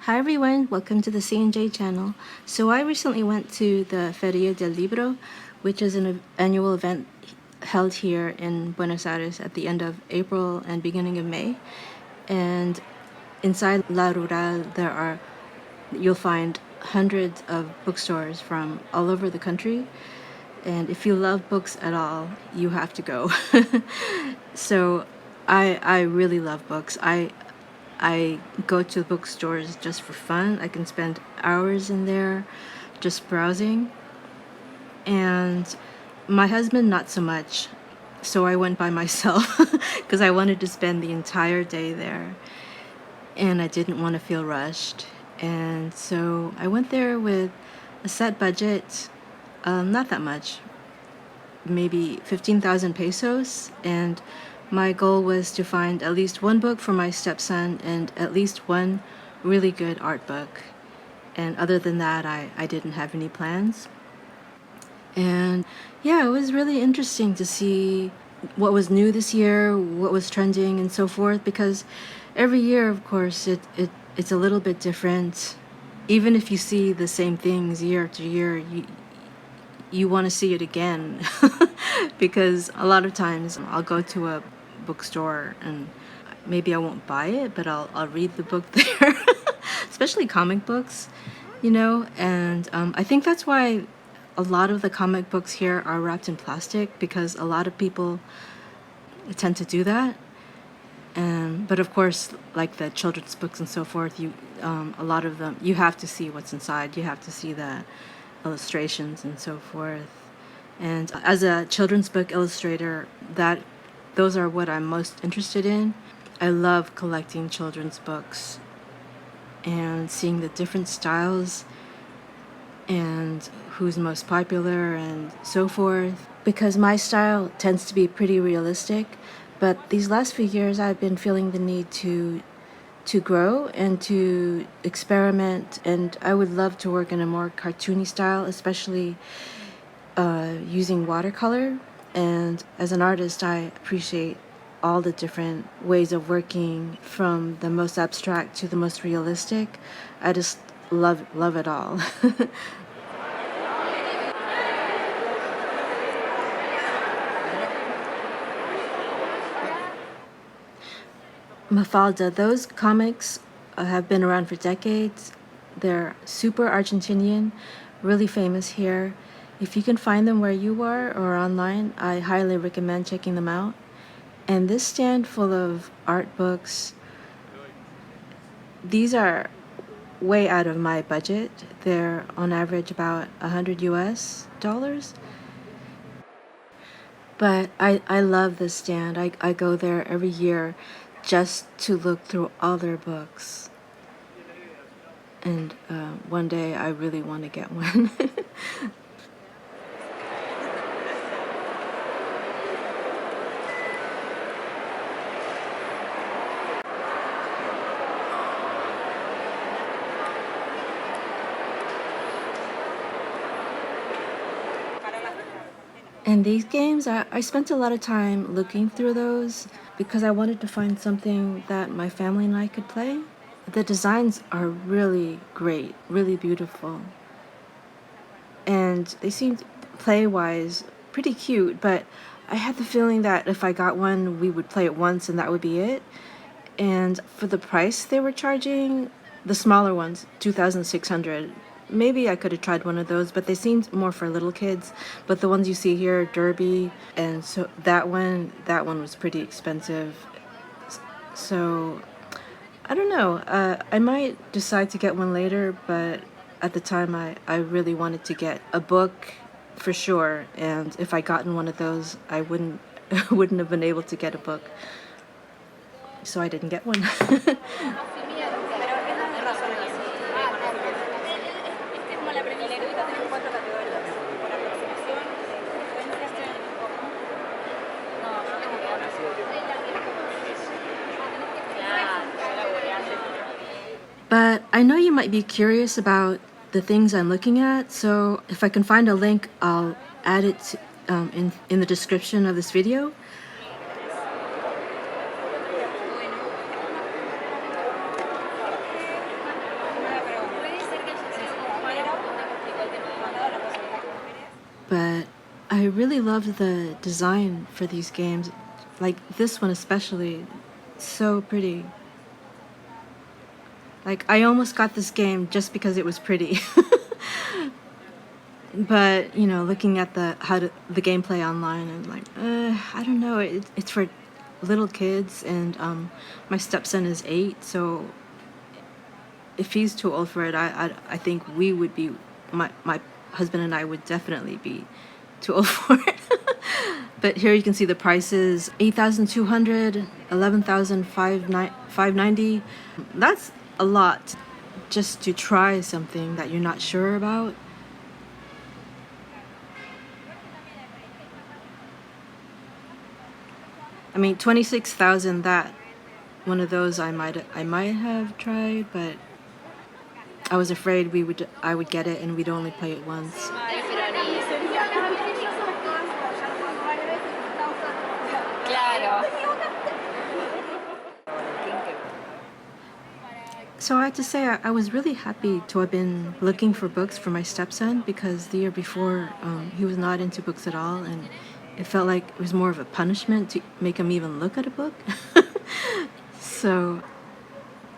Hi everyone, welcome to the C&J channel. So I recently went to the Feria del Libro, which is an annual event held here in Buenos Aires at the end of April and beginning of May. And inside La Rural you'll find hundreds of bookstores from all over the country. And if you love books at all, you have to go. So I really love books. I go to bookstores just for fun. I can spend hours in there just browsing. And my husband, not so much. So I went by myself because I wanted to spend the entire day there. And I didn't want to feel rushed. And so I went there with a set budget, not that much, maybe 15,000 pesos. And my goal was to find at least one book for my stepson and at least one really good art book. And other than that, I didn't have any plans. And yeah, it was really interesting to see what was new this year, what was trending and so forth, because every year, of course, it's a little bit different. Even if you see the same things year to year, you want to see it again. Because a lot of times I'll go to a bookstore and maybe I won't buy it, but I'll read the book there. Especially comic books, and I think that's why a lot of the comic books here are wrapped in plastic, because a lot of people tend to do that. But of course, like the children's books and so forth, a lot of them, you have to see what's inside. You have to see the illustrations and so forth. And as a children's book illustrator, those are what I'm most interested in. I love collecting children's books and seeing the different styles and who's most popular and so forth, because my style tends to be pretty realistic. But these last few years I've been feeling the need to grow and to experiment, and I would love to work in a more cartoony style, especially using watercolor. And as an artist, I appreciate all the different ways of working, from the most abstract to the most realistic. I just love it all. Mafalda, those comics have been around for decades. They're super Argentinian, really famous here. If you can find them where you are or online, I highly recommend checking them out. And this stand full of art books, these are way out of my budget. They're on average about $100 US. But I love this stand. I go there every year just to look through all their books. And one day I really want to get one. And these games, I spent a lot of time looking through those because I wanted to find something that my family and I could play. The designs are really great, really beautiful. And they seemed, play-wise, pretty cute, but I had the feeling that if I got one, we would play it once and that would be it. And for the price they were charging, the smaller ones, 2,600, maybe I could have tried one of those, but they seemed more for little kids. But the ones you see here, Derby, and so that one was pretty expensive. So I don't know. I might decide to get one later, but at the time I really wanted to get a book for sure. And if I gotten one of those, I wouldn't have been able to get a book. So I didn't get one. But I know you might be curious about the things I'm looking at, so if I can find a link, I'll add it in the description of this video. really loved the design for these games. Like this one especially, so pretty. Like I almost got this game just because it was pretty. But you know, looking at the gameplay online, I'm like, I don't know. It's for little kids, and my stepson is 8, so if he's too old for it, I think we would be, my husband and I would definitely be too old for it. But here you can see the prices: 8,200, 11,590. That's a lot just to try something that you're not sure about. I mean, 26,000, that one of those I might have tried, but I was afraid I would get it and we'd only play it once. So I have to say, I was really happy to have been looking for books for my stepson, because the year before he was not into books at all, and it felt like it was more of a punishment to make him even look at a book. So,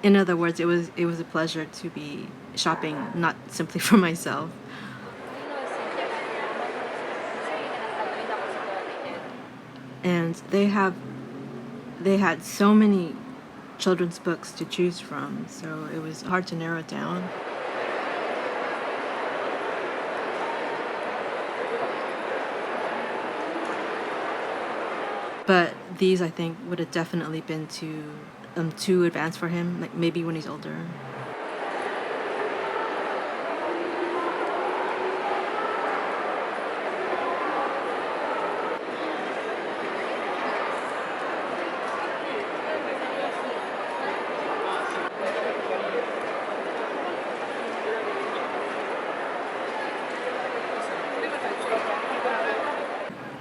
in other words, it was a pleasure to be shopping, not simply for myself. And they had so many children's books to choose from, so it was hard to narrow it down. But these, I think, would have definitely been too advanced for him, like maybe when he's older.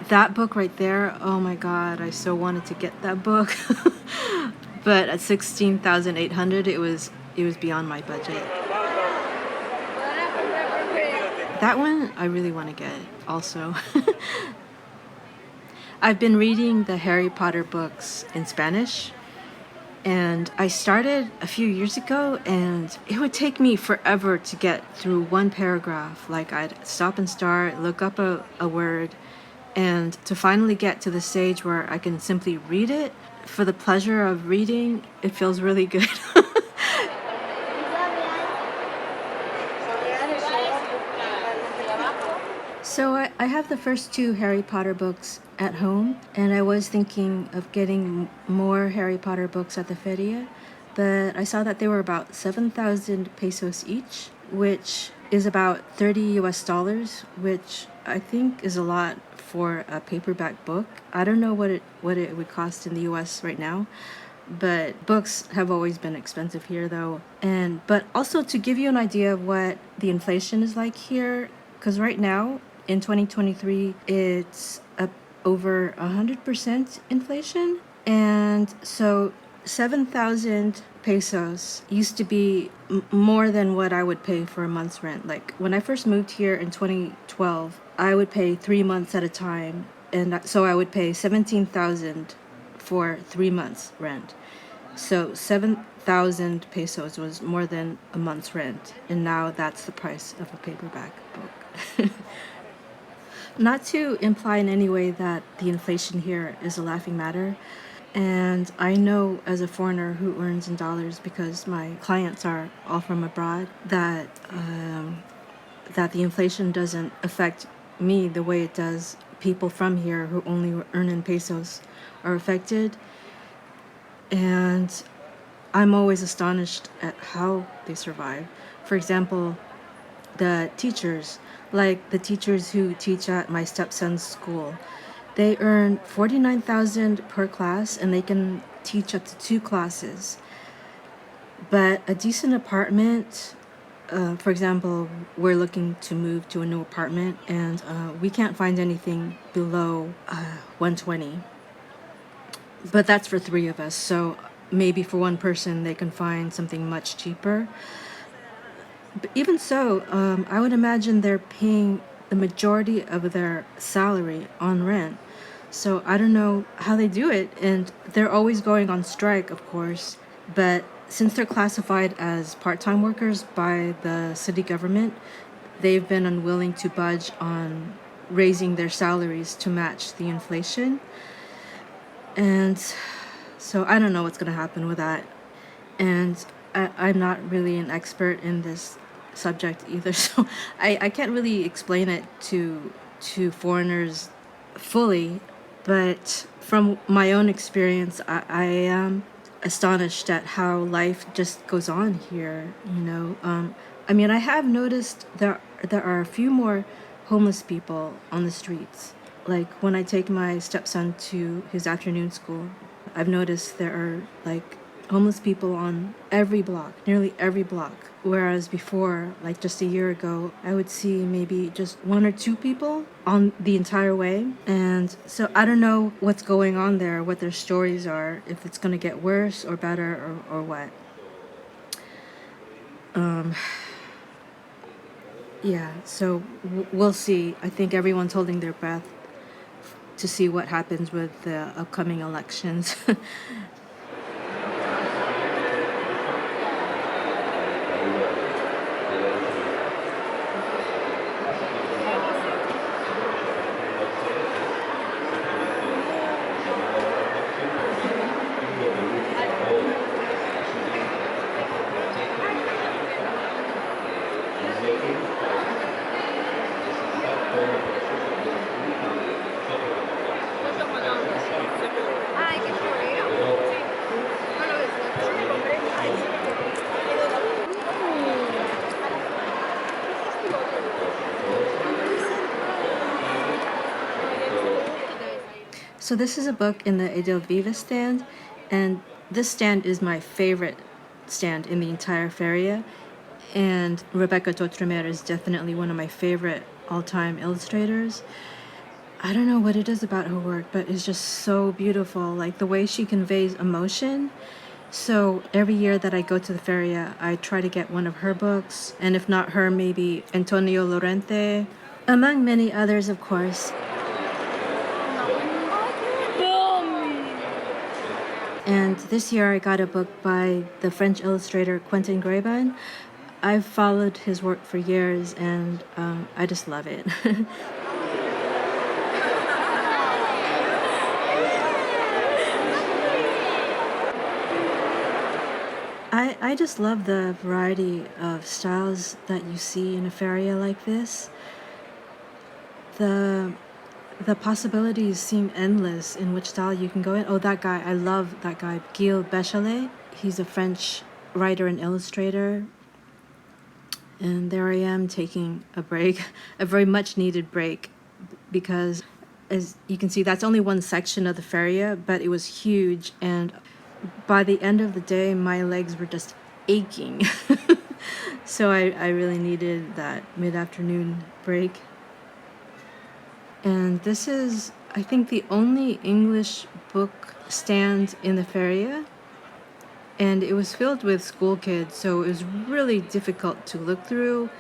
That book right there, oh my God, I so wanted to get that book. But at 16,800, it was beyond my budget. That one I really want to get also. I've been reading the Harry Potter books in Spanish, and I started a few years ago, and it would take me forever to get through one paragraph. Like I'd stop and start, look up a word, and to finally get to the stage where I can simply read it for the pleasure of reading, it feels really good. So I have the first 2 Harry Potter books at home, and I was thinking of getting more Harry Potter books at the Feria, but I saw that they were about 7,000 pesos each, which is about $30, which I think is a lot for a paperback book. I don't know what it would cost in the US right now, but books have always been expensive here though. But also to give you an idea of what the inflation is like here, because right now in 2023 it's up over 100% inflation, and so 7,000 pesos used to be more than what I would pay for a month's rent. Like when I first moved here in 2012, I would pay 3 months at a time, and so I would pay 17,000 for 3 months rent. So 7,000 pesos was more than a month's rent, and now that's the price of a paperback book. Not to imply in any way that the inflation here is a laughing matter, and I know as a foreigner who earns in dollars, because my clients are all from abroad, that the inflation doesn't affect me the way it does people from here who only earn in pesos are affected. And I'm always astonished at how they survive. For example, the teachers, like the teachers who teach at my stepson's school, they earn 49,000 per class, and they can teach up to 2 classes. But a decent apartment, for example, we're looking to move to a new apartment, and we can't find anything below 120. But that's for 3 of us, so maybe for one person they can find something much cheaper. But even so, I would imagine they're paying the majority of their salary on rent. So I don't know how they do it, and they're always going on strike, of course. But since they're classified as part-time workers by the city government, they've been unwilling to budge on raising their salaries to match the inflation. And so I don't know what's going to happen with that. And I'm not really an expert in this subject either, so I can't really explain it to foreigners fully. But from my own experience, I am astonished at how life just goes on here. I mean, I have noticed there are a few more homeless people on the streets. Like when I take my stepson to his afternoon school, I've noticed there are like homeless people on every block, nearly every block. Whereas before, like just a year ago, I would see maybe just one or two people on the entire way. And so I don't know what's going on there, what their stories are, if it's going to get worse or better or what. Yeah, so we'll see. I think everyone's holding their breath to see what happens with the upcoming elections. So this is a book in the Edelviva stand, and this stand is my favorite stand in the entire Feria. And Rebecca Totremer is definitely one of my favorite all-time illustrators. I don't know what it is about her work, but it's just so beautiful, like the way she conveys emotion. So every year that I go to the Feria, I try to get one of her books, and if not her, maybe Antonio Lorente, among many others, of course. And this year I got a book by the French illustrator Quentin Grabin. I've followed his work for years, and I just love it. I just love the variety of styles that you see in a feria like this. The possibilities seem endless in which style you can go in. Oh, that guy, I love that guy, Gilles Bechelet. He's a French writer and illustrator. And there I am taking a break, a very much needed break, because as you can see, that's only one section of the feria, but it was huge. And by the end of the day, my legs were just aching. So I really needed that mid-afternoon break. And this is, I think, the only English book stand in the feria. And it was filled with school kids, so it was really difficult to look through.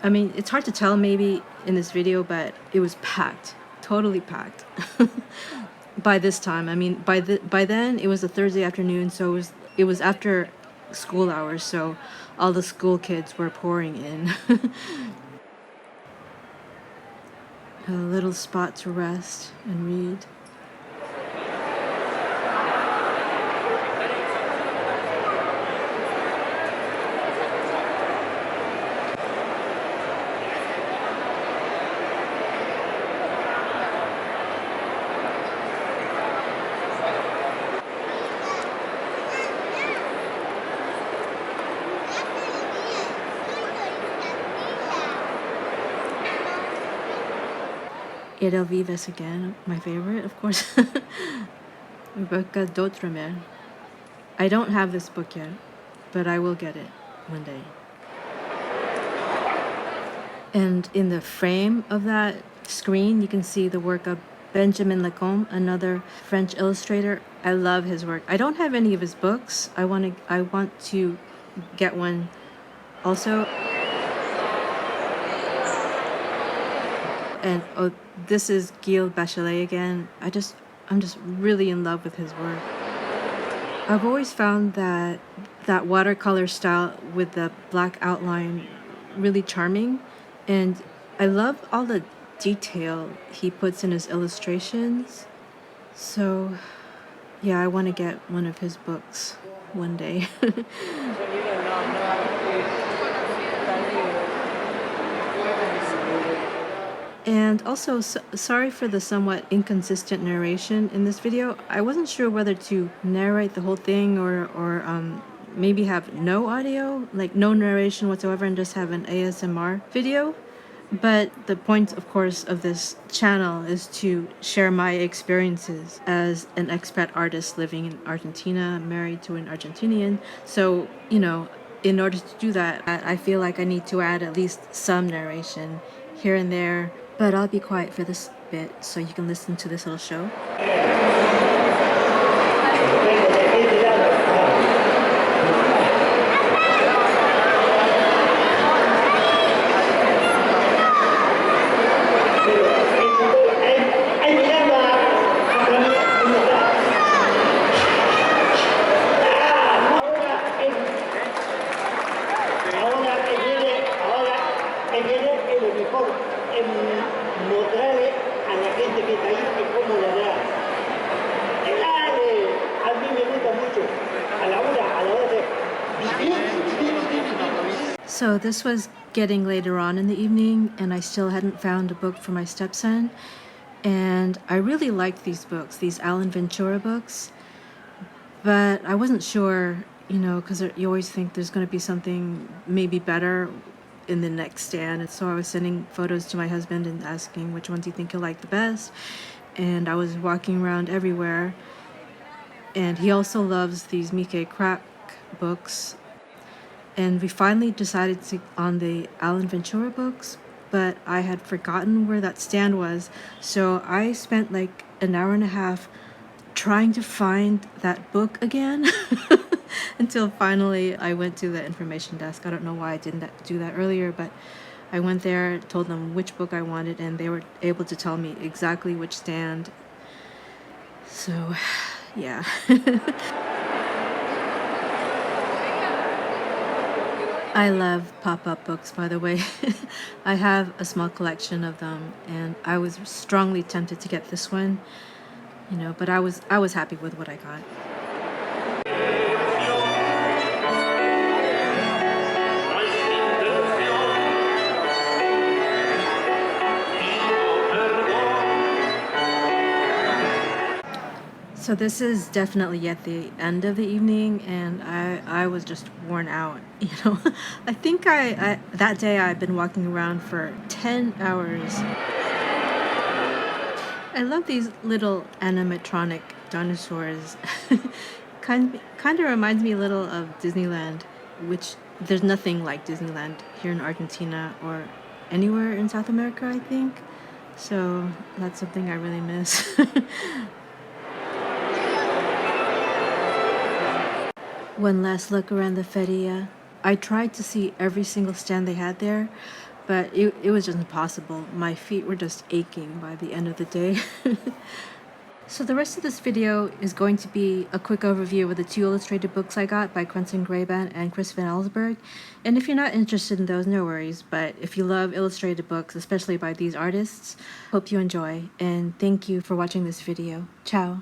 I mean, it's hard to tell maybe in this video, but it was packed, totally packed. By this time, I mean, by then it was a Thursday afternoon, so it was after school hours, so all the school kids were pouring in. A little spot to rest and read. Edelvives again, my favorite, of course. Rebecca D'Outremer. I don't have this book yet, but I will get it one day. And in the frame of that screen, you can see the work of Benjamin Lacombe, another French illustrator. I love his work. I don't have any of his books. I want to get one also. And oh, this is Gil Bachelet again. I'm just really in love with his work. I've always found that watercolor style with the black outline really charming, and I love all the detail he puts in his illustrations. So, yeah, I want to get one of his books one day. And also, sorry for the somewhat inconsistent narration in this video. I wasn't sure whether to narrate the whole thing or maybe have no audio, like no narration whatsoever, and just have an ASMR video. But the point, of course, of this channel is to share my experiences as an expat artist living in Argentina, married to an Argentinian. So, in order to do that, I feel like I need to add at least some narration here and there. But I'll be quiet for this bit so you can listen to this little show. So this was getting later on in the evening, and I still hadn't found a book for my stepson. And I really liked these books, these Alan Ventura books, but I wasn't sure, because you always think there's going to be something maybe better in the next stand. And so I was sending photos to my husband and asking which ones you think he'll like the best. And I was walking around everywhere. And he also loves these Mickey Crack books. And we finally decided on the Alan Ventura books, but I had forgotten where that stand was. So I spent like an hour and a half trying to find that book again until finally I went to the information desk. I don't know why I didn't do that earlier, but I went there, told them which book I wanted, and they were able to tell me exactly which stand. So, yeah. I love pop-up books, by the way. I have a small collection of them, and I was strongly tempted to get this one, but I was happy with what I got. So this is definitely at the end of the evening, and I was just worn out, I think that day I've been walking around for 10 hours. I love these little animatronic dinosaurs. kind of reminds me a little of Disneyland, which there's nothing like Disneyland here in Argentina or anywhere in South America, I think. So that's something I really miss. One last look around the feria. I tried to see every single stand they had there, but it was just impossible. My feet were just aching by the end of the day. So the rest of this video is going to be a quick overview of the 2 illustrated books I got by Quentin Graban and Chris Van Allsburg. And if you're not interested in those, no worries. But if you love illustrated books, especially by these artists, hope you enjoy. And thank you for watching this video. Ciao.